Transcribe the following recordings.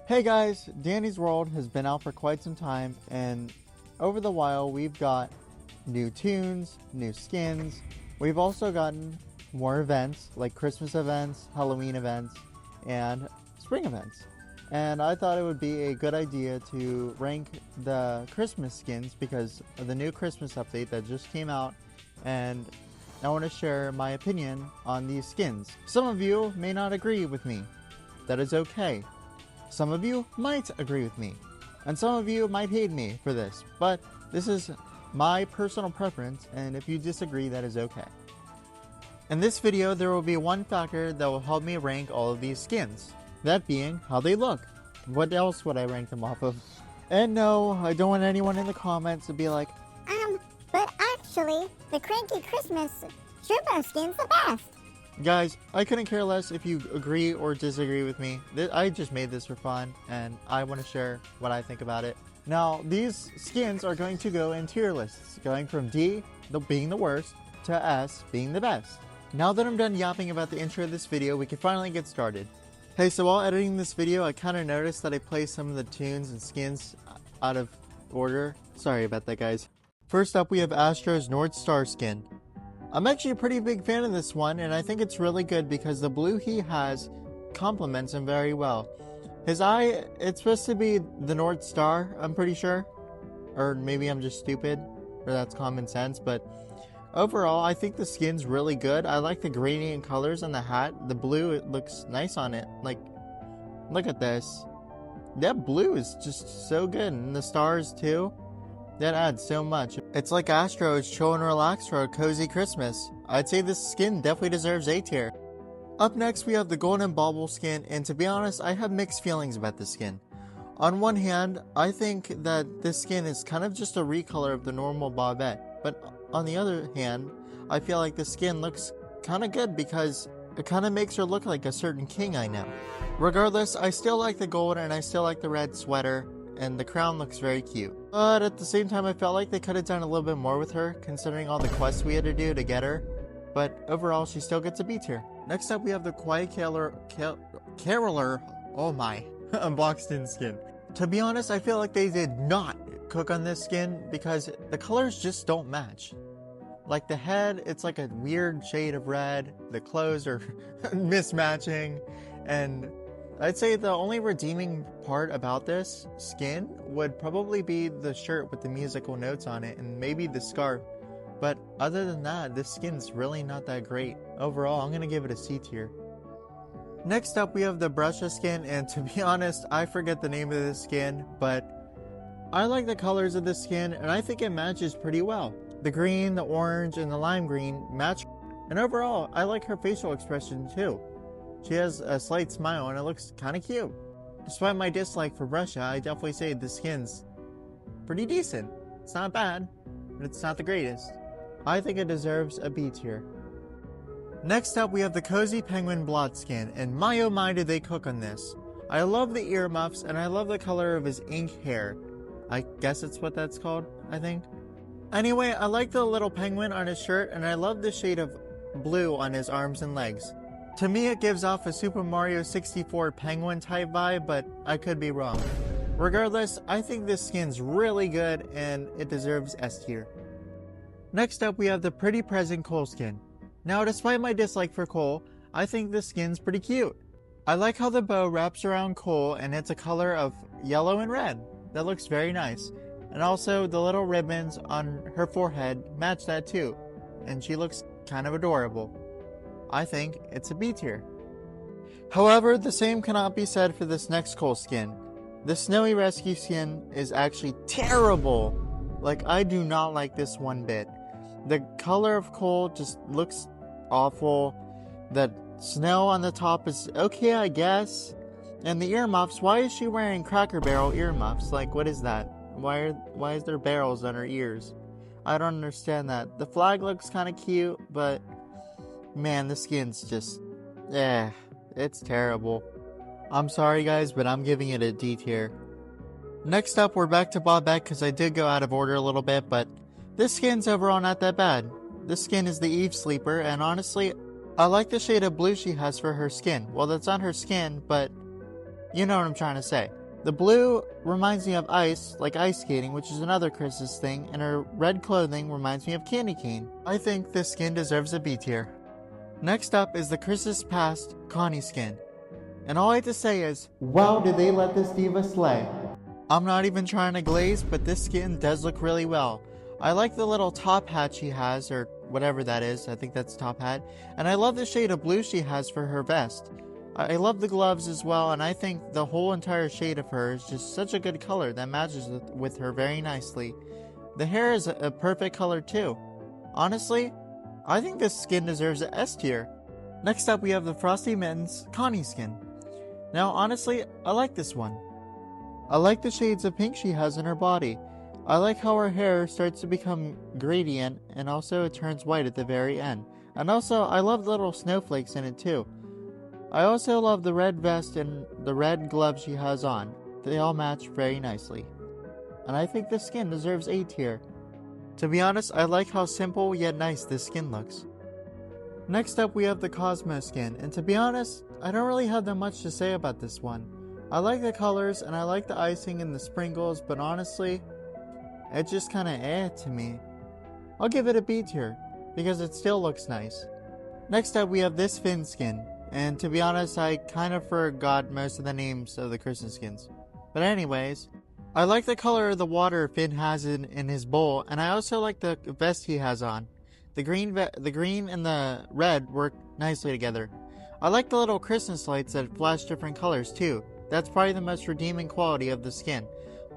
Hey guys, Danny's World has been out for quite some time, and over the while we've got new tunes, new skins. We've also gotten more events like Christmas events, Halloween events, and spring events. And I thought it would be a good idea to rank the Christmas skins because of the new Christmas update that just came out, and I want to share my opinion on these skins. Some of you may not agree with me. That is okay. Some of you might agree with me, and some of you might hate me for this, but this is my personal preference, and if you disagree, that is okay. In this video, there will be one factor that will help me rank all of these skins, that being how they look. What else would I rank them off of? And no, I don't want anyone in the comments to be like, but actually, the Cranky Christmas Shoutout skin's the best. Guys, I couldn't care less if you agree or disagree with me. I just made this for fun, and I want to share what I think about it. Now, these skins are going to go in tier lists, going from D, being the worst, to S, being the best. Now that I'm done yapping about the intro of this video, we can finally get started. Hey, so while editing this video, I kind of noticed that I placed some of the tunes and skins out of order. Sorry about that, guys. First up, we have Astro's North Star skin. I'm actually a pretty big fan of this one, and I think it's really good because the blue he has complements him very well. His eye, it's supposed to be the North Star, I'm pretty sure. Or maybe I'm just stupid, or that's common sense, but overall, I think the skin's really good. I like the gradient colors on the hat. The blue, it looks nice on it. Like, look at this. That blue is just so good, and the stars too. That adds so much. It's like Astro is chill and relax for a cozy Christmas. I'd say this skin definitely deserves A tier. Up next, we have the Golden Bauble skin, and to be honest, I have mixed feelings about this skin. On one hand, I think that this skin is kind of just a recolor of the normal Bobette, but on the other hand, I feel like the skin looks kind of good because it kind of makes her look like a certain king I know. Regardless, I still like the gold and I still like the red sweater, and the crown looks very cute. But at the same time, I felt like they could have done a little bit more with her, considering all the quests we had to do to get her. But overall, she still gets a B tier. Next up, we have the Quiet Caroler, oh my, unboxed in skin. To be honest, I feel like they did not cook on this skin because the colors just don't match. Like the head, it's like a weird shade of red, the clothes are mismatching, and I'd say the only redeeming part about this skin would probably be the shirt with the musical notes on it and maybe the scarf. But other than that, this skin's really not that great. Overall, I'm going to give it a C tier. Next up, we have the Brusha skin, and to be honest, I forget the name of this skin, but I like the colors of this skin and I think it matches pretty well. The green, the orange, and the lime green match, and overall, I like her facial expression too. She has a slight smile and it looks kind of cute. Despite my dislike for Brusha, I definitely say the skin's pretty decent. It's not bad, but it's not the greatest. I think it deserves a B tier. Next up, we have the Cozy Penguin Blot skin, and my oh my did they cook on this. I love the earmuffs and I love the color of his ink hair. I guess it's what that's called, I think. Anyway, I like the little penguin on his shirt and I love the shade of blue on his arms and legs. To me, it gives off a Super Mario 64 penguin type vibe, but I could be wrong. Regardless, I think this skin's really good and it deserves S tier. Next up, we have the Pretty Present Cole skin. Now, despite my dislike for Cole, I think this skin's pretty cute. I like how the bow wraps around Cole and it's a color of yellow and red. That looks very nice. And also, the little ribbons on her forehead match that too, and she looks kind of adorable. I think it's a B tier. However, the same cannot be said for this next Cole skin. The Snowy Rescue skin is actually terrible. Like, I do not like this one bit. The color of Cole just looks awful. The snow on the top is okay, I guess. And the earmuffs, why is she wearing Cracker Barrel earmuffs? Like, what is that? Why is there barrels on her ears? I don't understand that. The flag looks kind of cute, but man, the skin's just, it's terrible. I'm sorry guys, but I'm giving it a D tier. Next up, we're back to Bobette because I did go out of order a little bit, but this skin's overall not that bad. This skin is the Eve Sleeper, and honestly, I like the shade of blue she has for her skin. Well, that's on her skin, but you know what I'm trying to say. The blue reminds me of ice, like ice skating, which is another Chris's thing, and her red clothing reminds me of candy cane. I think this skin deserves a B tier. Next up is the Chris's Past Connie skin. And all I have to say is, wow, did they let this diva slay. I'm not even trying to glaze, but this skin does look really well. I like the little top hat she has, or whatever that is, I think that's top hat, and I love the shade of blue she has for her vest. I love the gloves as well, and I think the whole entire shade of her is just such a good color that matches with her very nicely. The hair is a perfect color too. Honestly, I think this skin deserves an S tier. Next up we have the Frosty Mittens Connie skin. Now honestly, I like this one. I like the shades of pink she has in her body. I like how her hair starts to become gradient and also it turns white at the very end. And also, I love the little snowflakes in it too. I also love the red vest and the red gloves she has on. They all match very nicely. And I think this skin deserves A tier. To be honest, I like how simple yet nice this skin looks. Next up we have the Cosmo skin, and to be honest, I don't really have that much to say about this one. I like the colors and I like the icing and the sprinkles, but honestly, it just kinda to me. I'll give it a B tier, because it still looks nice. Next up we have this Finn skin, and to be honest, I kind of forgot most of the names of the Christmas skins. But anyways, I like the color of the water Finn has in his bowl, and I also like the vest he has on. The green and the red work nicely together. I like the little Christmas lights that flash different colors too. That's probably the most redeeming quality of the skin.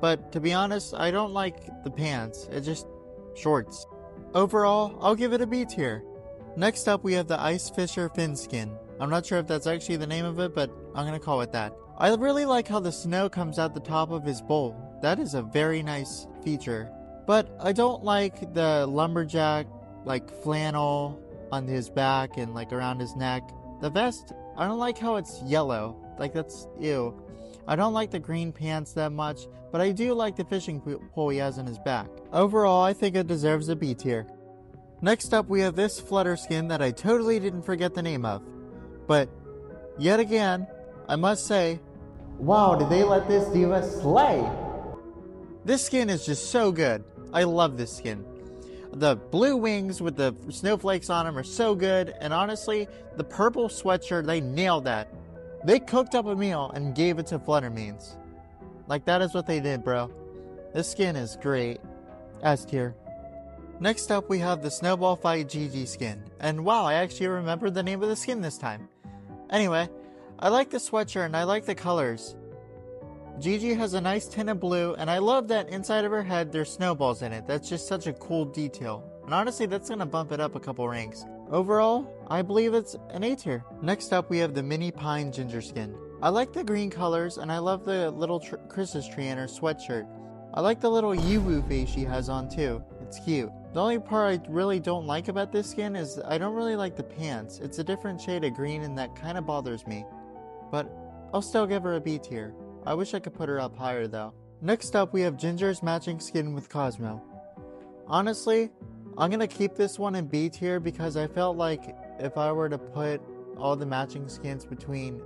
But to be honest, I don't like the pants. It's just shorts. Overall, I'll give it a B tier. Next up we have the Ice Fisher Finn skin. I'm not sure if that's actually the name of it, but I'm gonna call it that. I really like how the snow comes out the top of his bowl. That is a very nice feature. But I don't like the lumberjack, like flannel on his back and like around his neck. The vest, I don't like how it's yellow. Like that's ew. I don't like the green pants that much, but I do like the fishing pole he has on his back. Overall, I think it deserves a B tier. Next up we have this Flutter skin that I totally didn't forget the name of. But, yet again, I must say, wow, did they let this diva slay? This skin is just so good. I love this skin. The blue wings with the snowflakes on them are so good, and honestly, the purple sweatshirt, they nailed that. They cooked up a meal and gave it to Fluttermeans. Like, that is what they did, bro. This skin is great. S tier. Next up, we have the Snowball Fight Gigi skin. And wow, I actually remember the name of the skin this time. Anyway, I like the sweatshirt and I like the colors. Gigi has a nice tint of blue, and I love that inside of her head there's snowballs in it. That's just such a cool detail. And honestly, that's gonna bump it up a couple ranks. Overall, I believe it's an A tier. Next up, we have the Mini Pine Ginger skin. I like the green colors, and I love the little Christmas tree in her sweatshirt. I like the little Yu-Woo face she has on too. It's cute. The only part I really don't like about this skin is I don't really like the pants. It's a different shade of green and that kind of bothers me. But I'll still give her a B tier. I wish I could put her up higher though. Next up we have Ginger's matching skin with Cosmo. Honestly, I'm gonna keep this one in B tier because I felt like if I were to put all the matching skins between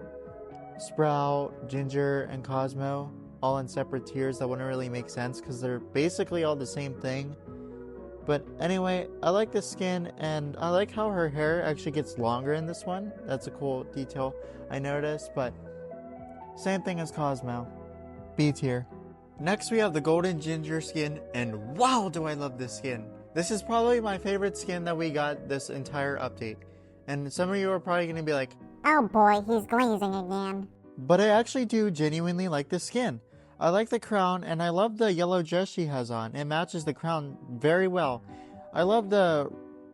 Sprout, Ginger, and Cosmo all in separate tiers, that wouldn't really make sense because they're basically all the same thing. But anyway, I like this skin, and I like how her hair actually gets longer in this one. That's a cool detail I noticed, but same thing as Cosmo. B tier. Next we have the Golden Ginger skin, and wow, do I love this skin. This is probably my favorite skin that we got this entire update. And some of you are probably going to be like, Oh boy, he's glazing again. but I actually do genuinely like this skin. I like the crown, and I love the yellow dress she has on. It matches the crown very well. I love the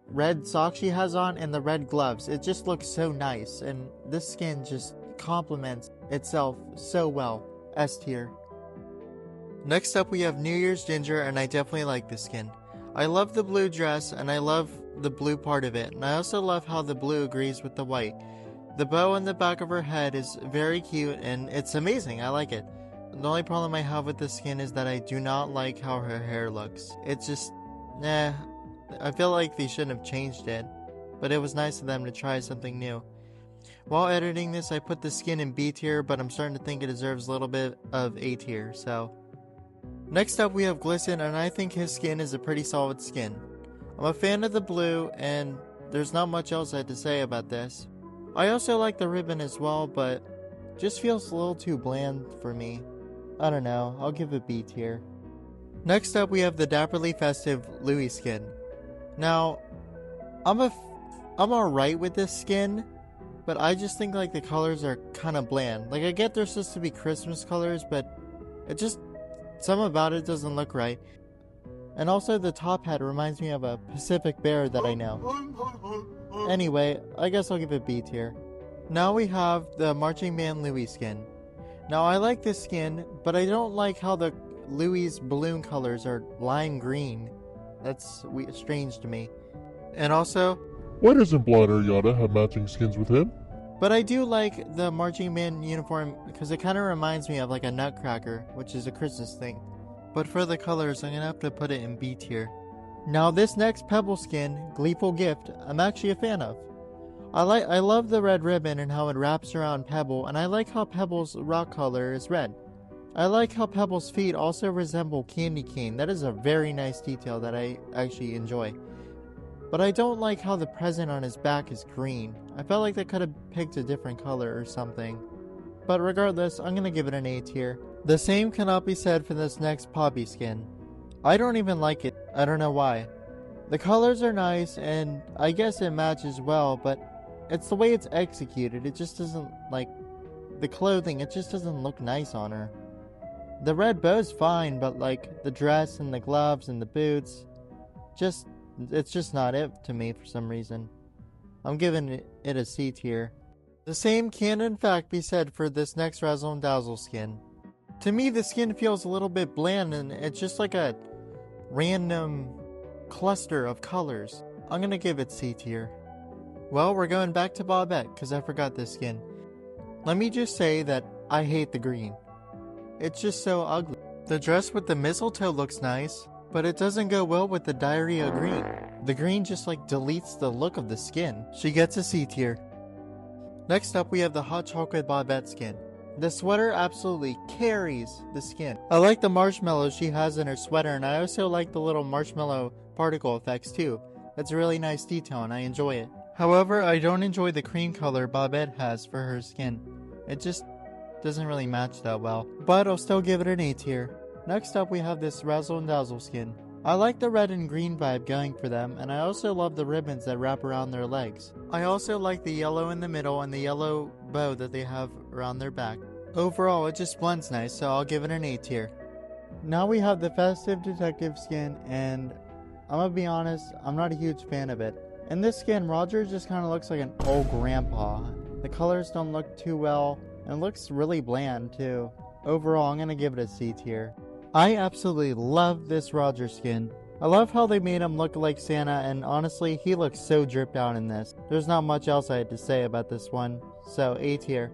red socks she has on and the red gloves. It just looks so nice, and this skin just complements itself so well. S tier. Next up we have New Year's Ginger, and I definitely like this skin. I love the blue dress, and I love the blue part of it, and I also love how the blue agrees with the white. The bow on the back of her head is very cute, and it's amazing. I like it. The only problem I have with this skin is that I do not like how her hair looks. It's just, I feel like they shouldn't have changed it, but it was nice of them to try something new. While editing this, I put the skin in B tier, but I'm starting to think it deserves a little bit of A tier, so. Next up we have Glisten, and I think his skin is a pretty solid skin. I'm a fan of the blue, and there's not much else I had to say about this. I also like the ribbon as well, but just feels a little too bland for me. I don't know, I'll give it B tier. Next up we have the Dapperly Festive Louis skin. Now, I'm alright with this skin, but I just think like the colors are kind of bland. Like I get they're supposed to be Christmas colors, but it just, something about it doesn't look right. And also the top hat reminds me of a Pacific bear that I know. Anyway, I guess I'll give it B tier. Now we have the Marching Band Louis skin. Now I like this skin, but I don't like how the Louis' balloon colors are lime green. That's strange to me. And also, why doesn't Blonde Ariana have matching skins with him? but I do like the marching band uniform because it kind of reminds me of like a nutcracker, which is a Christmas thing. But for the colors, I'm gonna have to put it in B tier. Now this next Pebble skin, Gleeful Gift, I'm actually a fan of. I love the red ribbon and how it wraps around Pebble, and I like how Pebble's rock color is red. I like how Pebble's feet also resemble candy cane. That is a very nice detail that I actually enjoy. But I don't like how the present on his back is green. I felt like they could have picked a different color or something. But regardless, I'm gonna give it an A tier. The same cannot be said for this next Poppy skin. I don't even like it. I don't know why. The colors are nice and I guess it matches well, but it's the way it's executed. It just doesn't, like, the clothing, it just doesn't look nice on her. The red bow's fine, but like the dress and the gloves and the boots, it's just not it to me for some reason. I'm giving it a C tier. The same can in fact be said for this next Razzle and Dazzle skin. To me, the skin feels a little bit bland and it's just like a random cluster of colors. I'm gonna give it C tier. Well, we're going back to Bobette because I forgot this skin. Let me just say that I hate the green. It's just so ugly. The dress with the mistletoe looks nice, but it doesn't go well with the diarrhea green. The green just like deletes the look of the skin. She gets a C tier. Next up we have the Hot Chocolate Bobette skin. The sweater absolutely carries the skin. I like the marshmallows she has in her sweater, and I also like the little marshmallow particle effects too. That's a really nice detail and I enjoy it. However, I don't enjoy the cream color Bobette has for her skin. It just doesn't really match that well. But I'll still give it an A tier. Next up we have this Razzle and Dazzle skin. I like the red and green vibe going for them, and I also love the ribbons that wrap around their legs. I also like the yellow in the middle and the yellow bow that they have around their back. Overall, it just blends nice, so I'll give it an A tier. Now we have the Festive Detective skin, and I'm gonna be honest, I'm not a huge fan of it. In this skin, Roger just kind of looks like an old grandpa. The colors don't look too well, and it looks really bland too. Overall, I'm gonna give it a C tier. I absolutely love this Roger skin. I love how they made him look like Santa, and honestly, he looks so dripped out in this. There's not much else I had to say about this one, so A tier.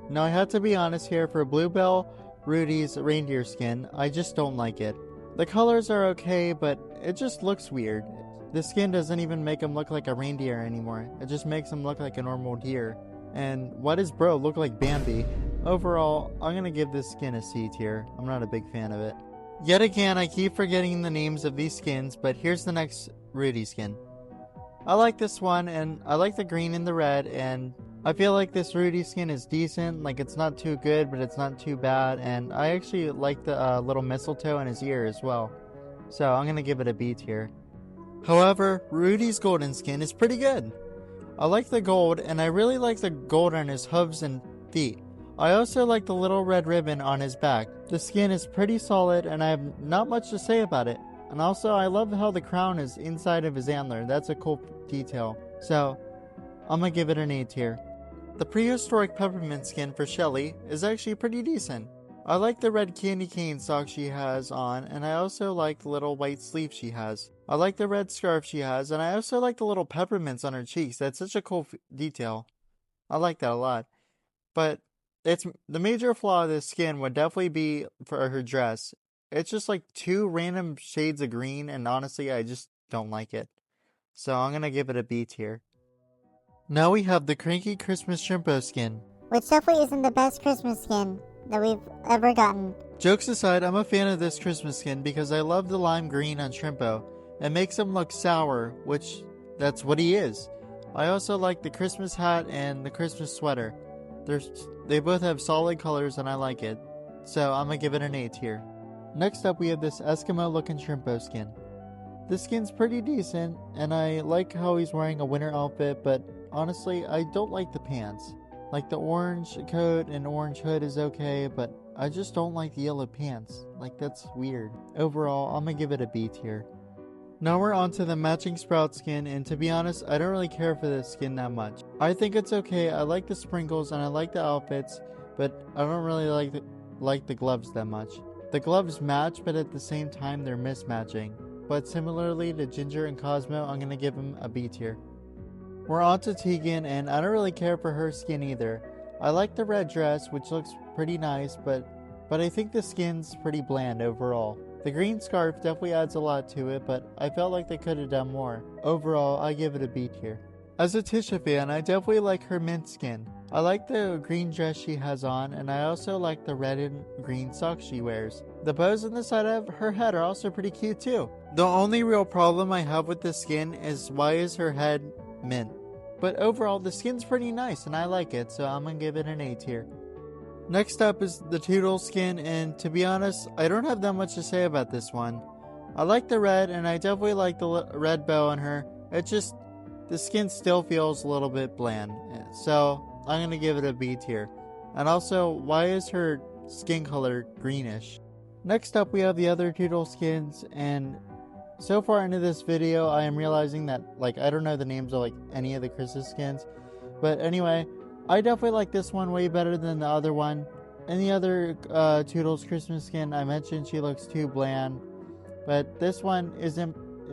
Now I have to be honest here, for Bluebell Rudy's reindeer skin, I just don't like it. The colors are okay, but it just looks weird. The skin doesn't even make him look like a reindeer anymore. It just makes him look like a normal deer. And why does bro look like Bambi? Overall, I'm gonna give this skin a C tier. I'm not a big fan of it. Yet again, I keep forgetting the names of these skins, but here's the next Rudy skin. I like this one, and I like the green and the red, and I feel like this Rudy skin is decent. Like, it's not too good, but it's not too bad, and I actually like the little mistletoe in his ear as well. So I'm gonna give it a B tier. However, Rudy's golden skin is pretty good. I like the gold, and I really like the gold on his hooves and feet. I also like the little red ribbon on his back. The skin is pretty solid, and I have not much to say about it. And also, I love how the crown is inside of his antler. That's a cool detail. So, I'm gonna give it an A tier. The prehistoric peppermint skin for Shelly is actually pretty decent. I like the red candy cane socks she has on, and I also like the little white sleeve she has. I like the red scarf she has, and I also like the little peppermints on her cheeks. That's such a cool detail. I like that a lot. But it's the major flaw of this skin would definitely be for her dress. It's just like two random shades of green, and honestly, I just don't like it. So I'm gonna give it a B tier. Now we have the Cranky Christmas Shrimpo skin. which definitely isn't the best Christmas skin that we've ever gotten. Jokes aside, I'm a fan of this Christmas skin because I love the lime green on Shrimpo. It makes him look sour, which that's what he is. I also like the Christmas hat and the Christmas sweater. They both have solid colors and I like it. So I'm gonna give it an A tier. Next up we have this Eskimo looking Shrimpo skin. This skin's pretty decent and I like how he's wearing a winter outfit, but honestly I don't like the pants. Like the orange coat and orange hood is okay, but I just don't like the yellow pants. Like that's weird. Overall, I'm gonna give it a B tier. Now we're on to the matching Sprout skin, and to be honest, I don't really care for this skin that much. I think it's okay, I like the sprinkles and I like the outfits, but I don't really like the gloves that much. The gloves match, but at the same time they're mismatching. But similarly to Ginger and Cosmo, I'm gonna give him a B tier. We're on to Tegan, and I don't really care for her skin either. I like the red dress, which looks pretty nice, but I think the skin's pretty bland overall. The green scarf definitely adds a lot to it, but I felt like they could have done more. Overall, I give it a B tier. As a Tisha fan, I definitely like her mint skin. I like the green dress she has on, and I also like the red and green socks she wears. The bows on the side of her head are also pretty cute too. The only real problem I have with this skin is why is her head mint? But overall, the skin's pretty nice and I like it, so I'm gonna give it an A tier. Next up is the Toodles skin, and to be honest, I don't have that much to say about this one. I like the red, and I definitely like the red bow on her. It's just, the skin still feels a little bit bland. So, I'm gonna give it a B tier. And also, why is her skin color greenish? Next up, we have the other Toodles skins, and so far into this video, I am realizing that, I don't know the names of, any of the Christmas skins. But anyway, I definitely like this one way better than the other one. And the other Toodles Christmas skin, I mentioned she looks too bland. But this one is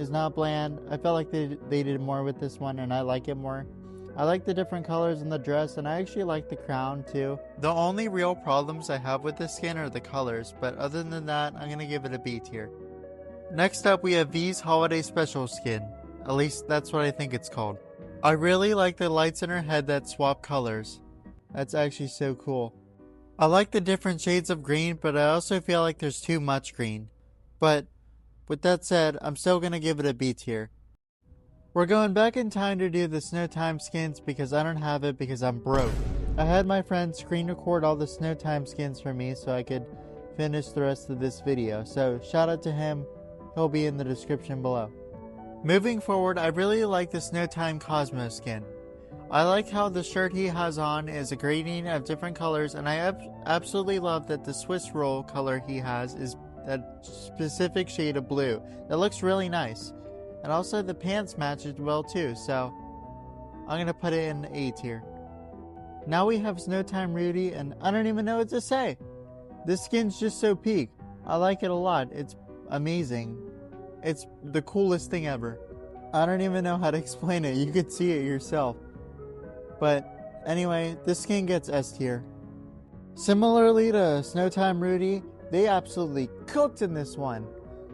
not bland. I felt like they did more with this one and I like it more. I like the different colors in the dress and I actually like the crown too. The only real problems I have with this skin are the colors, but other than that, I'm going to give it a B tier. Next up, we have V's Holiday Special skin. At least that's what I think it's called. I really like the lights in her head that swap colors. That's actually so cool. I like the different shades of green, but I also feel like there's too much green. But with that said, I'm still gonna give it a B tier. We're going back in time to do the Snowtime skins because I don't have it because I'm broke. I had my friend screen record all the Snowtime skins for me so I could finish the rest of this video. So shout out to him, he'll be in the description below. Moving forward, I really like the Snowtime Cosmo skin. I like how the shirt he has on is a gradient of different colors, and I absolutely love that the Swiss roll color he has is that specific shade of blue. That looks really nice. And also the pants match it well too, so I'm gonna put it in A tier. Now we have Snowtime Rudy, and I don't even know what to say. This skin's just so peak. I like it a lot. It's amazing. It's the coolest thing ever. I don't even know how to explain it. You could see it yourself. But anyway, this skin gets S tier. Similarly to Snowtime Rudy, they absolutely cooked in this one.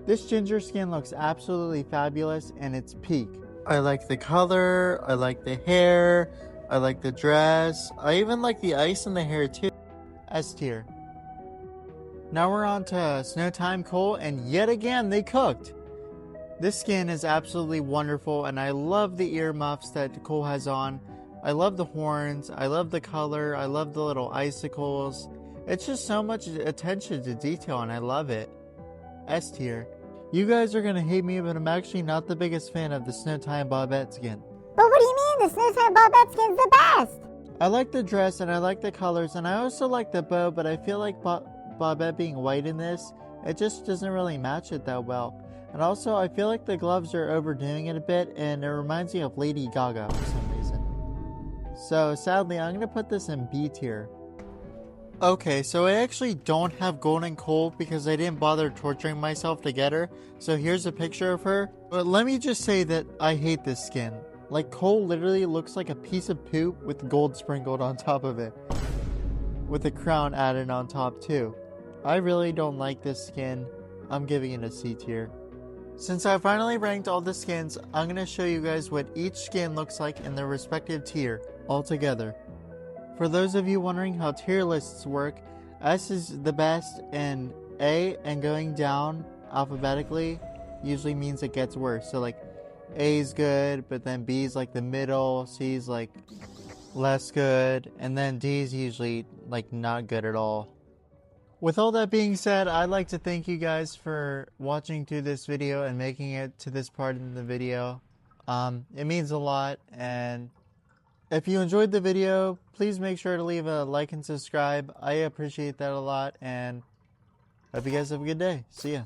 This ginger skin looks absolutely fabulous and it's peak. I like the color, I like the hair, I like the dress, I even like the ice in the hair too. S tier. Now we're on to Snowtime Cole, and yet again they cooked. This skin is absolutely wonderful and I love the earmuffs that Cole has on. I love the horns, I love the color, I love the little icicles. It's just so much attention to detail and I love it. S tier. You guys are gonna hate me, but I'm actually not the biggest fan of the Snowtime Bobette skin. But what do you mean? The Snowtime Bobette skin's the best! I like the dress and I like the colors and I also like the bow, but I feel like Bobette being white in this, it just doesn't really match it that well. And also, I feel like the gloves are overdoing it a bit, and it reminds me of Lady Gaga for some reason. So, sadly, I'm going to put this in B tier. Okay, so I actually don't have Golden Cole because I didn't bother torturing myself to get her. So here's a picture of her. But let me just say that I hate this skin. Like, Cole literally looks like a piece of poop with gold sprinkled on top of it. With a crown added on top too. I really don't like this skin. I'm giving it a C tier. Since I finally ranked all the skins, I'm going to show you guys what each skin looks like in their respective tier altogether. For those of you wondering how tier lists work, S is the best and A and going down alphabetically usually means it gets worse. So like A is good, but then B is like the middle, C is like less good, and then D is usually like not good at all. With all that being said, I'd like to thank you guys for watching through this video and making it to this part in the video. It means a lot, and if you enjoyed the video, please make sure to leave a like and subscribe. I appreciate that a lot, and hope you guys have a good day. See ya.